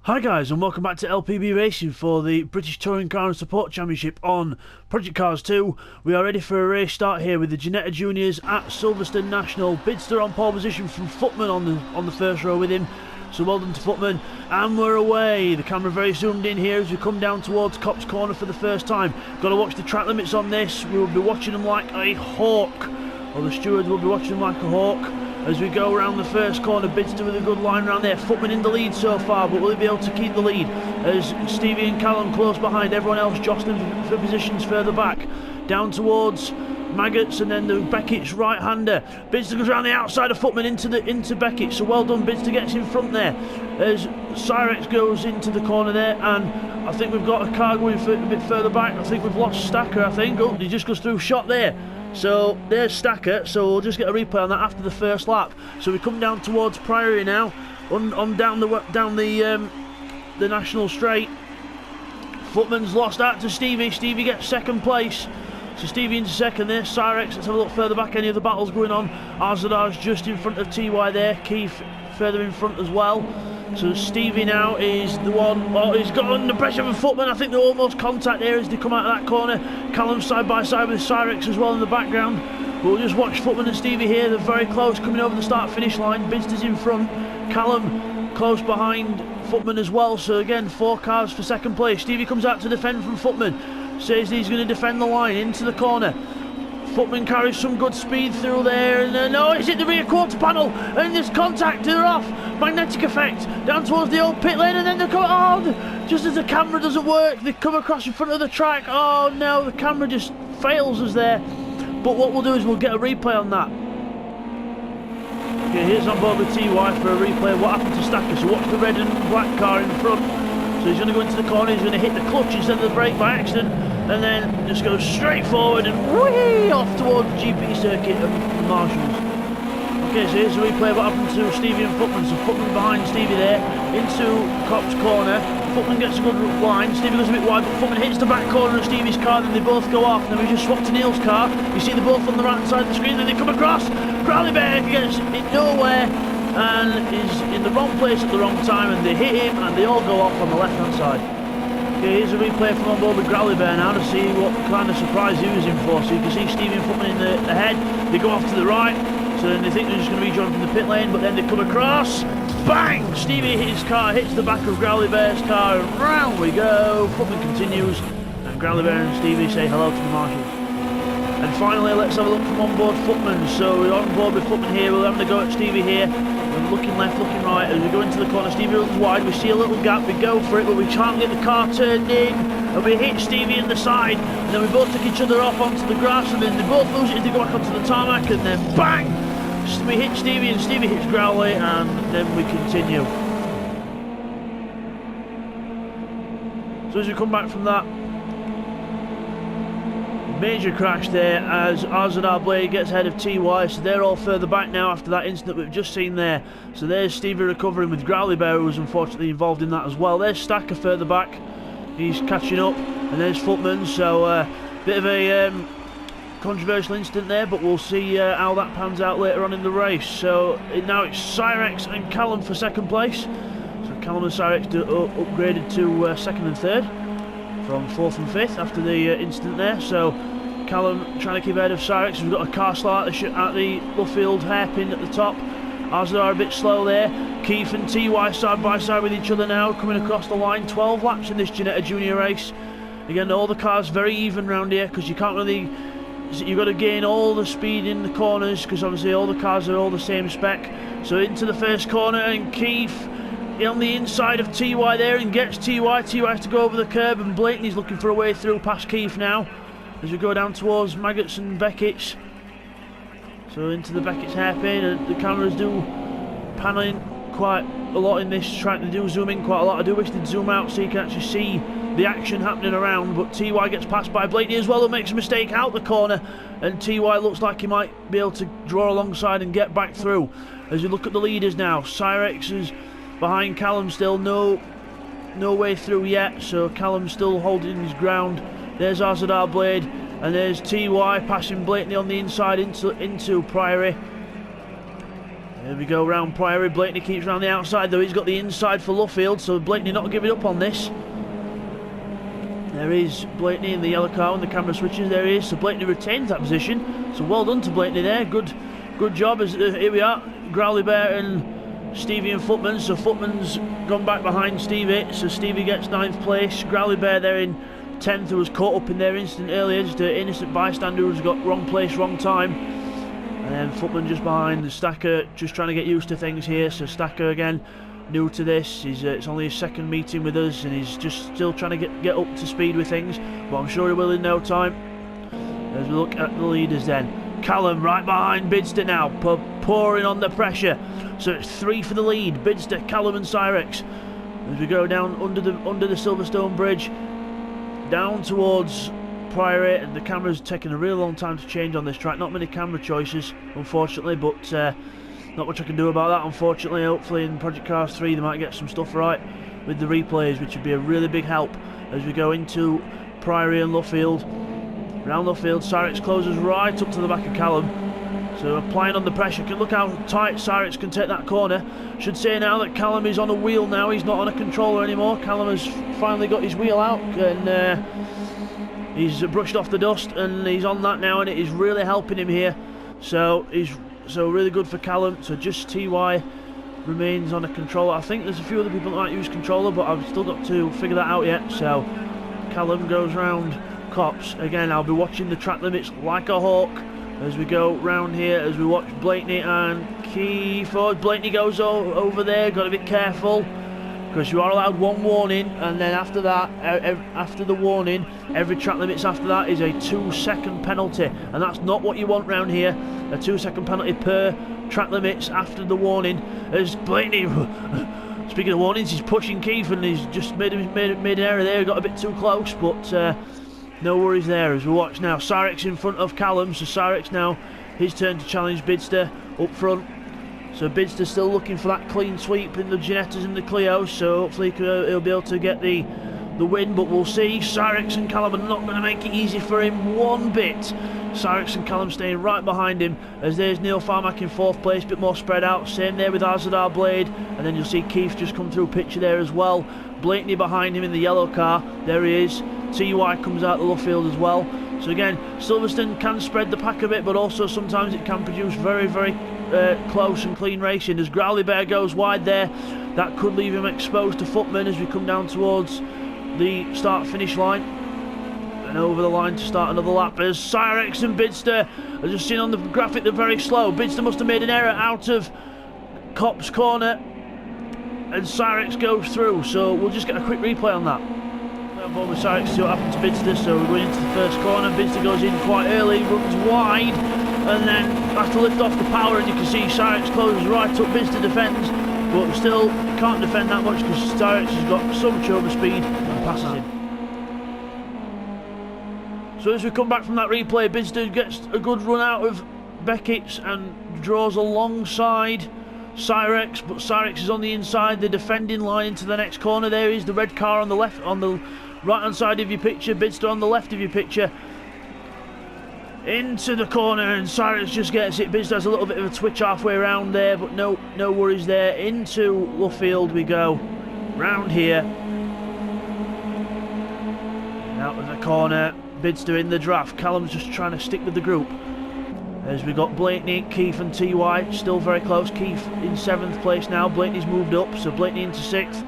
Hi guys, and welcome back to LPB Racing for the British Touring Car and Support Championship on Project Cars 2. We are ready for a race start here with the Ginetta Juniors at Silverstone National. Bidzster on pole position from Footman on the first row with him. So well done to Footman, and we're away. The camera very zoomed in here as we come down towards Copse Corner for the first time. Got to watch the track limits on this. We will be watching them like a hawk, or the stewards will be watching them like a hawk. As we go around the first corner, Bidzster with a good line around there. Footman in the lead so far, but will he be able to keep the lead? As Stevie and Callum close behind, everyone else jostling for positions further back. Down towards Maggots and then the Beckett's right-hander. Bidzster goes around the outside of Footman into Beckett, so well done. Bidzster gets in front there. As Cyrex goes into the corner there, and I think we've got a car going a bit further back. I think we've lost Stacker, I think. Oh, he just goes through shot there. So there's Stacker, so we'll just get a replay on that after the first lap. So we come down towards Priory now, down the National Straight. Footman's lost out to Stevie. Stevie gets second place. So Stevie into second there. Cyrex, let's have a look further back. Any other battles going on? Arzadar's just in front of TY there. Keith further in front as well. So Stevie now is the one. Oh, he's got under pressure from Footman. I think they're almost contact there as they come out of that corner. Callum side by side with Cyrex as well in the background. But we'll just watch Footman and Stevie here. They're very close, coming over the start-finish line. Bidzster's in front. Callum close behind Footman as well. So again, 4 cars for second place. Stevie comes out to defend from Footman. Says he's going to defend the line into the corner. Footman carries some good speed through there, and no, it's hit the rear quarter panel, and there's contact, they're off. Magnetic effect down towards the old pit lane, and then they come. Oh, just as the camera doesn't work, they come across in front of the track. Oh no, the camera just fails us there. But what we'll do is we'll get a replay on that. Okay, here's on board with TY for a replay of what happened to Stacker. So watch the red and black car in front. So he's going to go into the corner, he's going to hit the clutch instead of the brake by accident, and then just go straight forward and whee off towards the GP circuit and the marshals. Okay, so here's a replay of what happened to Stevie and Footman. So Footman behind Stevie there, into Copse Corner. Footman gets a good line, Stevie goes a bit wide, but Footman hits the back corner of Stevie's car, then they both go off. Then we just swap to Neil's car. You see them both on the right hand side of the screen, then they come across. Growly Bear gets in nowhere and is in the wrong place at the wrong time, and they hit him and they all go off on the left hand side. Okay, here's a replay from on board with Growly Bear now to see what kind of surprise he was in for. So you can see Stevie and Footman in the ahead, they go off to the right, so then they think they're just going to rejoin from the pit lane, but then they come across, bang! Stevie his car hits the back of Growly Bear's car, and round we go. Footman continues, and Growly Bear and Stevie say hello to the marshals. And finally, let's have a look from on board Footman. So we're on board with Footman here, we're having a go at Stevie here. We're looking left, looking right, as we go into the corner. Stevie runs wide, we see a little gap, we go for it, but we can't get the car turned in, and we hit Stevie in the side, and then we both took each other off onto the grass, and then they both lose it as they go back onto the tarmac, and then bang! We hit Stevie, and Stevie hits Growly, and then we continue. So as we come back from that major crash there, as Arzadar Blade gets ahead of TY, so they're all further back now after that incident we've just seen there. So there's Stevie recovering with Growly Bear, who was unfortunately involved in that as well. There's Stacker further back, he's catching up, and there's Footman. So bit of a controversial incident there, but we'll see how that pans out later on in the race. So now it's Cyrex and Callum for second place. So Callum and Cyrex upgraded to second and third from 4th and 5th after the incident there. So Callum trying to keep ahead of Cyrex. We've got a car slow at the Luffield hairpin at the top. Arzadar a bit slow there. Keith and TY side by side with each other now, coming across the line. 12 laps in this Ginetta Junior race. Again, all the cars very even round here, because you can't really, you've got to gain all the speed in the corners, because obviously all the cars are all the same spec. So into the first corner, and Keith on the inside of TY there, and gets TY. TY has to go over the curb, and Blakeney's looking for a way through past Keith now as we go down towards Maggots and Beckett's. So into the Beckett's hairpin, and the cameras do pan in quite a lot in this track. They do zoom in quite a lot. I do wish they'd zoom out so you can actually see the action happening around, but TY gets passed by Blakeney as well, and makes a mistake out the corner, and TY looks like he might be able to draw alongside and get back through. As you look at the leaders now, Cyrex is behind Callum still, no way through yet, so Callum's still holding his ground. There's Arzadar Blade, and there's TY passing Blakeney on the inside into Priory. There we go, round Priory. Blakeney keeps round the outside though. He's got the inside for Luffield, so Blakeney not giving up on this. There is Blakeney in the yellow car when the camera switches. There he is. So Blakeney retains that position. So well done to Blakeney there. Good job. As here we are, Growly Bear and Stevie and Footman. So Footman's gone back behind Stevie. So Stevie gets 9th place. Growly Bear there in 10th, who was caught up in their incident earlier. Just an innocent bystander who's got wrong place, wrong time. And then Footman just behind. The Stacker just trying to get used to things here. So Stacker again, new to this. It's only his 2nd meeting with us, and he's just still trying to get up to speed with things. But I'm sure he will in no time. As we look at the leaders then. Callum right behind Bidzster now, pouring on the pressure. So it's 3 for the lead. Bidzster, Callum and Cyrex. As we go down under the Silverstone Bridge, down towards Priory, and the camera's taking a real long time to change on this track. Not many camera choices, unfortunately, but not much I can do about that, unfortunately. Hopefully in Project Cars 3 they might get some stuff right with the replays, which would be a really big help as we go into Priory and Luffield. Round Luffield, Cyrex closes right up to the back of Callum. So applying on the pressure. Can look how tight Cyrex can take that corner. Should say now that Callum is on a wheel now. He's not on a controller anymore. Callum has finally got his wheel out, and he's brushed off the dust, and he's on that now, and it is really helping him here. So really good for Callum. So just TY remains on a controller. I think there's a few other people that might use controller, but I've still got to figure that out yet. So Callum goes round Cops. Again, I'll be watching the track limits like a hawk as we go round here, as we watch Blakeney and Keith. Blakeney goes over there, got to be careful, because you are allowed 1 warning, and then after that, after the warning, every track limits after that is a 2-second penalty, and that's not what you want round here. A 2-second penalty per track limits after the warning. As Blakeney, speaking of warnings, he's pushing Keith, and he's just made an error there. He got a bit too close, but no worries there. As we watch now, Cyrex in front of Callum. So Cyrex now, his turn to challenge Bidzster up front. So Bidzster still looking for that clean sweep in the Ginettas and the Clios, so hopefully he'll be able to get the win, but we'll see. Cyrex and Callum are not going to make it easy for him one bit. Cyrex and Callum staying right behind him, as there's Neil Farmack in 4th place, bit more spread out. Same there with Arzadar Blade, and then you'll see Keith just come through picture there as well. Blakeney behind him in the yellow car, there he is. TY comes out the Luffield as well. So again, Silverstone can spread the pack a bit, but also sometimes it can produce very, very close and clean racing. As Growly Bear goes wide there, that could leave him exposed to Footman as we come down towards the start-finish line. And over the line to start another lap. As Cyrex and Bidzster, as you've seen on the graphic, they're very slow. Bidzster must have made an error out of Cop's corner, and Cyrex goes through. So we'll just get a quick replay on that. I'm on with Cyrex to see what happened to Bidzster. So we're going into the first corner. Bidzster goes in quite early, runs wide, and then has to lift off the power, and you can see Cyrex closes right up. Bidzster defends, but still can't defend that much because Cyrex has got so much over speed and passes him. So as we come back from that replay, Bidzster gets a good run out of Beckett's and draws alongside Cyrex, but Cyrex is on the inside, the defending line into the next corner. There is the red car on the left, on the right hand side of your picture. Bidzster on the left of your picture, into the corner, and Cyrex just gets it. Bidzster has a little bit of a twitch halfway around there, but no worries there. Into Luffield we go, round here, out of the corner. Bidzster in the draft. Callum's just trying to stick with the group. As we got Blakeney, Keith and TY still very close. Keith in 7th place now. Blakeney's moved up, so Blakeney into 6th.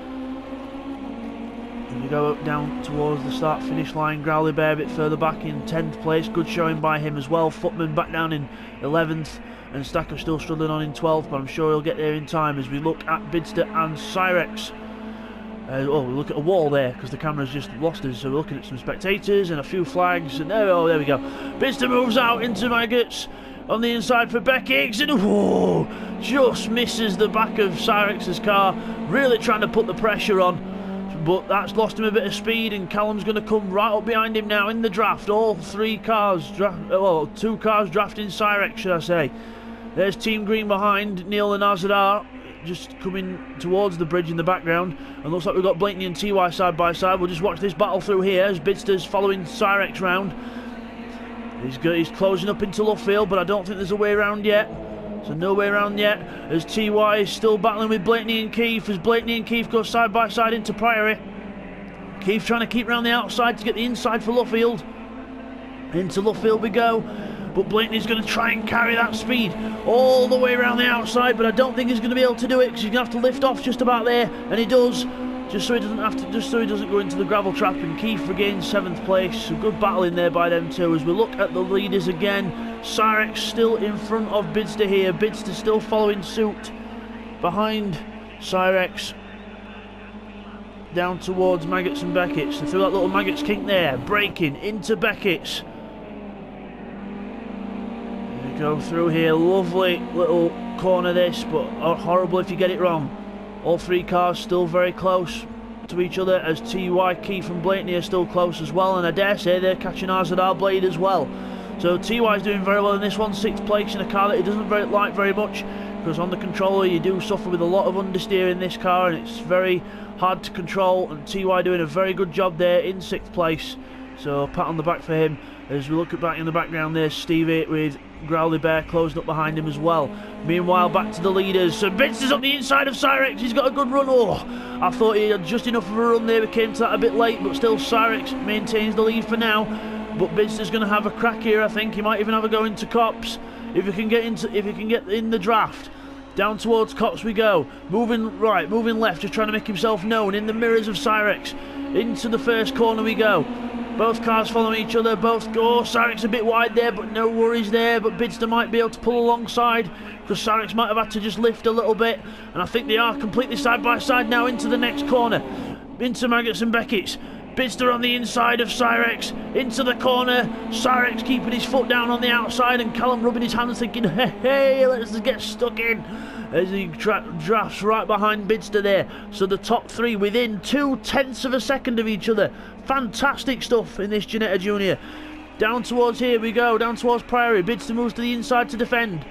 And we go down towards the start-finish line. Growly Bear a bit further back in 10th place. Good showing by him as well. Footman back down in 11th, and Stacker still struggling on in 12th, but I'm sure he'll get there in time. As we look at Bidzster and Cyrex. We look at a wall there because the camera's just lost us, so we're looking at some spectators and a few flags, and there we go. Bidzster moves out into Maggots on the inside for Beckett, and just misses the back of Cyrex's car, really trying to put the pressure on, but that's lost him a bit of speed, and Callum's going to come right up behind him now in the draft. All 2 cars drafting Cyrex, should I say. There's Team Green behind Neil and Arzadar, just coming towards the bridge in the background, and looks like we've got Blakeney and TY side by side. We'll just watch this battle through here as Bidzster's following Cyrex round. He's closing up into Luffield, but I don't think there's a way around yet. So no way around yet, as TY is still battling with Blakeney and Keith, as Blakeney and Keith go side by side into Priory. Keith trying to keep round the outside to get the inside for Luffield. Into Luffield we go, but Blakeney's going to try and carry that speed all the way around the outside, but I don't think he's going to be able to do it, because he's going to have to lift off just about there, and he does, just so he doesn't go into the gravel trap. And Keith regains 7th place. So good battle in there by them two. As we look at the leaders again, Cyrex still in front of Bidzster here. Bidzster still following suit behind Cyrex down towards Maggots and Beckett's. So through that little Maggots kink there, braking into Beckett's. Go through here, lovely little corner this, but horrible if you get it wrong. All 3 cars still very close to each other, as TY, Keith and Blakeney are still close as well, and I dare say they're catching ours at our blade as well. So TY is doing very well in this one, 6th place in a car that he doesn't like very much, because on the controller you do suffer with a lot of understeer in this car, and it's very hard to control, and TY doing a very good job there in 6th place. So pat on the back for him. As we look at back in the background, there's Stevie with Growly Bear closing up behind him as well. Meanwhile, back to the leaders. So Bidzster's up the inside of Cyrex. He's got a good run. Oh, I thought he had just enough of a run there. We came to that a bit late, but still Cyrex maintains the lead for now. But Bidzster's going to have a crack here. I think he might even have a go into Cops if he can get in the draft. Down towards Cops we go. Moving right, moving left, just trying to make himself known in the mirrors of Cyrex. Into the first corner we go. Both cars following each other, both go. Cyrex a bit wide there, but no worries there. But Bidzster might be able to pull alongside, because Cyrex might have had to just lift a little bit. And I think they are completely side by side now into the next corner. Into Maggots and Beckett's. Bidzster on the inside of Cyrex. Into the corner. Cyrex keeping his foot down on the outside, and Callum rubbing his hands thinking, hey, let's just get stuck in. As he drafts right behind Bidzster there. So the top 3 within 0.2 of a second of each other. Fantastic stuff in this Ginetta Junior. Down towards here we go, down towards Priory. Bidzster moves to the inside to defend.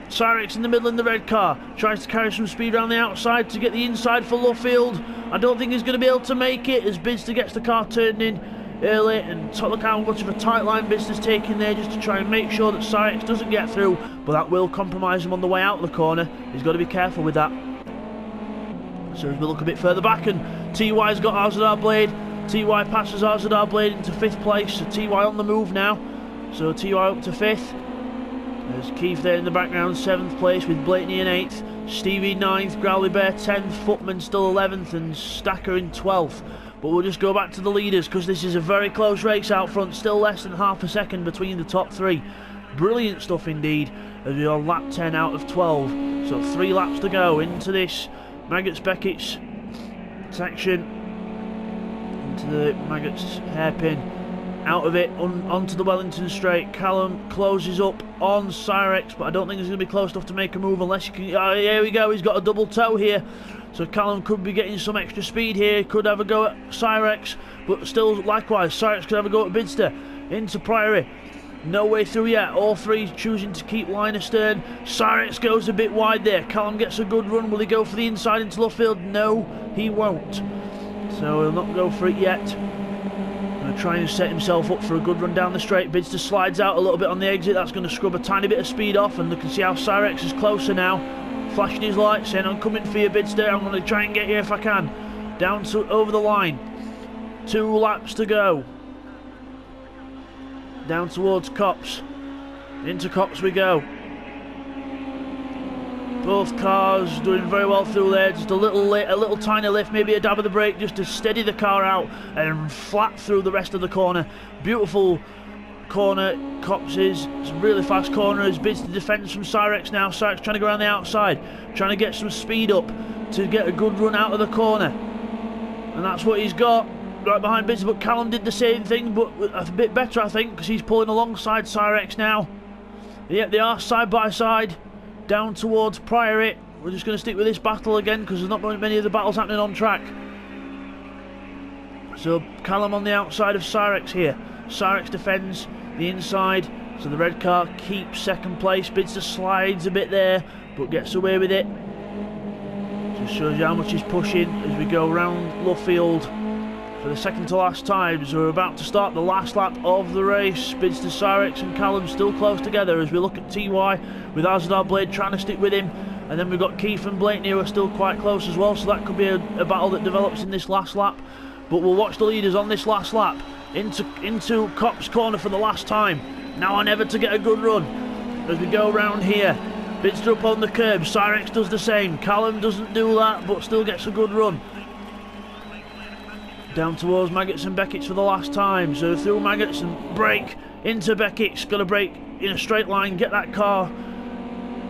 Cyrex in the middle in the red car. Tries to carry some speed around the outside to get the inside for Luffield. I don't think he's going to be able to make it, as Bidzster gets the car turned in early, and look how much of a tight line Bidzster's taking there just to try and make sure that Cyrex doesn't get through, but that will compromise him on the way out of the corner. He's got to be careful with that. So as we look a bit further back, and TY's got ours at our blade. TY passes ours at our blade into 5th place, so TY on the move now. So TY up to 5th. There's Keith there in the background, 7th place with Blakeney in 8th. Stevie 9th, Growly Bear 10th, Footman still 11th, and Stacker in 12th. But we'll just go back to the leaders, because this is a very close race out front. Still less than half a second between the top 3. Brilliant stuff indeed, as we're on lap 10 out of 12. So 3 laps to go into this Maggots Beckett's section. Into the Maggots hairpin. Out of it, onto the Wellington straight. Callum closes up on Cyrex, but I don't think he's going to be close enough to make a move unless you can... here we go, he's got a double toe here. So Callum could be getting some extra speed here. Could have a go at Cyrex, but still likewise, Cyrex could have a go at Bidzster. Into Priory. No way through yet. All 3 choosing to keep line astern. Cyrex goes a bit wide there. Callum gets a good run. Will he go for the inside into Luffield? No, he won't. So he'll not go for it yet. Going to try and set himself up for a good run down the straight. Bidzster slides out a little bit on the exit. That's going to scrub a tiny bit of speed off, and you can see how Cyrex is closer now. Flashing his light, saying, I'm coming for you, Bidzster. I'm going to try and get you if I can. Down to over the line. 2 laps to go. Down towards Cops. Into Cops we go. Both cars doing very well through there. Just a little tiny lift, maybe a dab of the brake just to steady the car out, and flat through the rest of the corner. Beautiful corner Cops is. It's a really fast corner as Bidzster defends from Cyrex now. Cyrex trying to go around the outside, trying to get some speed up to get a good run out of the corner, and that's what he's got right behind Bidzster. But Callum did the same thing, but a bit better I think, because he's pulling alongside Cyrex now. Yep, they are side by side. Down towards Priory. We're just going to stick with this battle again, because there's not many of the battles happening on track. So Callum on the outside of Cyrex here. Cyrex defends the inside, so the red car keeps 2nd place. Bidzster slides a bit there, but gets away with it. Just shows you how much he's pushing as we go round Luffield. for the second to last time. So we're about to start the last lap of the race. Bidzster, Cyrex and Callum still close together as we look at TY with Azadar Blade trying to stick with him. And then we've got Keith and Blakeney who are still quite close as well, so that could be a battle that develops in this last lap. But we'll watch the leaders on this last lap into Cop's corner for the last time. Now or never to get a good run as we go around here. Bidzster up on the curb, Cyrex does the same. Callum doesn't do that but still gets a good run. Down towards Maggots and Beckett's for the last time. So through Maggots and brake into Beckett's. Got to brake in a straight line, get that car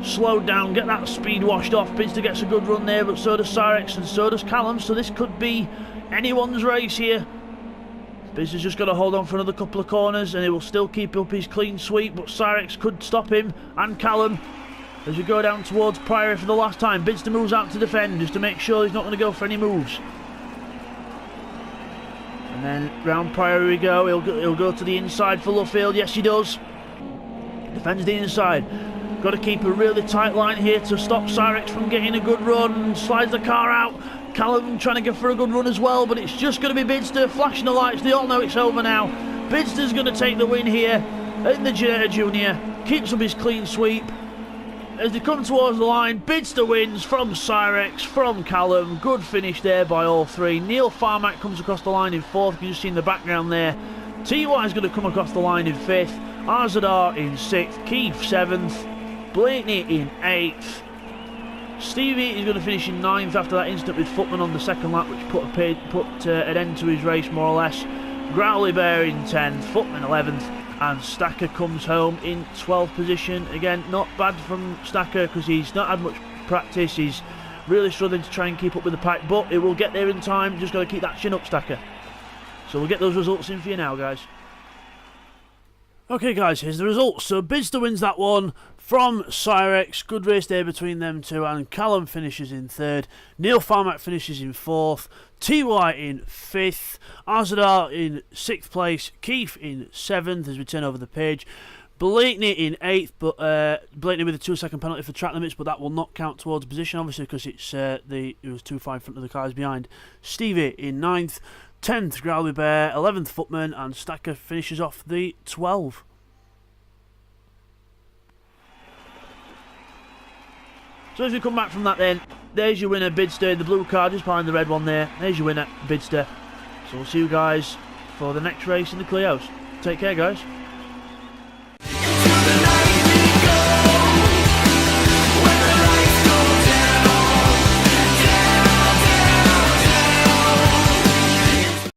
slowed down, get that speed washed off. Bidzster gets a good run there, but so does Cyrex and so does Callum. So this could be anyone's race here. Bidzster's just got to hold on for another couple of corners and he will still keep up his clean sweep, but Cyrex could stop him and Callum as we go down towards Priory for the last time. Bidzster moves out to defend just to make sure he's not going to go for any moves. And then round Priory we go. He'll go to the inside for Luffield. Yes, he does. Defends the inside. Got to keep a really tight line here to stop Cyrex from getting a good run. Slides the car out. Callum trying to go for a good run as well, but it's just going to be Bidzster flashing the lights. They all know it's over now. Bidzster's going to take the win here in the Ginetta Junior. Keeps up his clean sweep. As they come towards the line, Bidzster wins from Cyrex, from Callum. Good finish there by all three. Neil Farmack comes across the line in fourth. You can just see in the background there. TY is going to come across the line in fifth. Azadar in sixth. Keith seventh. Blakeney in eighth. Stevie is going to finish in ninth after that incident with Footman on the second lap, which put an end to his race more or less. Growly Bear in 10th, Footman 11th, and Stacker comes home in 12th position. Again, not bad from Stacker because he's not had much practice. He's really struggling to try and keep up with the pack, but it will get there in time. Just got to keep that chin up, Stacker. So we'll get those results in for you now, guys. Okay, guys, here's the results. So Bidzster wins that one from Cyrex. Good race there between them two, and Callum finishes in third. Neil Farmack finishes in fourth. TY in fifth. Azadar in sixth place. Keith in seventh as we turn over the page. Blakeney in eighth, but Blakeney with a 2-second penalty for track limits, but that will not count towards position, obviously, because it was too far in front of the cars behind. Stevie in ninth. 10th Growly Bear, 11th Footman, and Stacker finishes off the 12. So as we come back from that then, there's your winner, Bidzster, the blue car just behind the red one there. There's your winner, Bidzster. So we'll see you guys for the next race in the Clios. Take care, guys.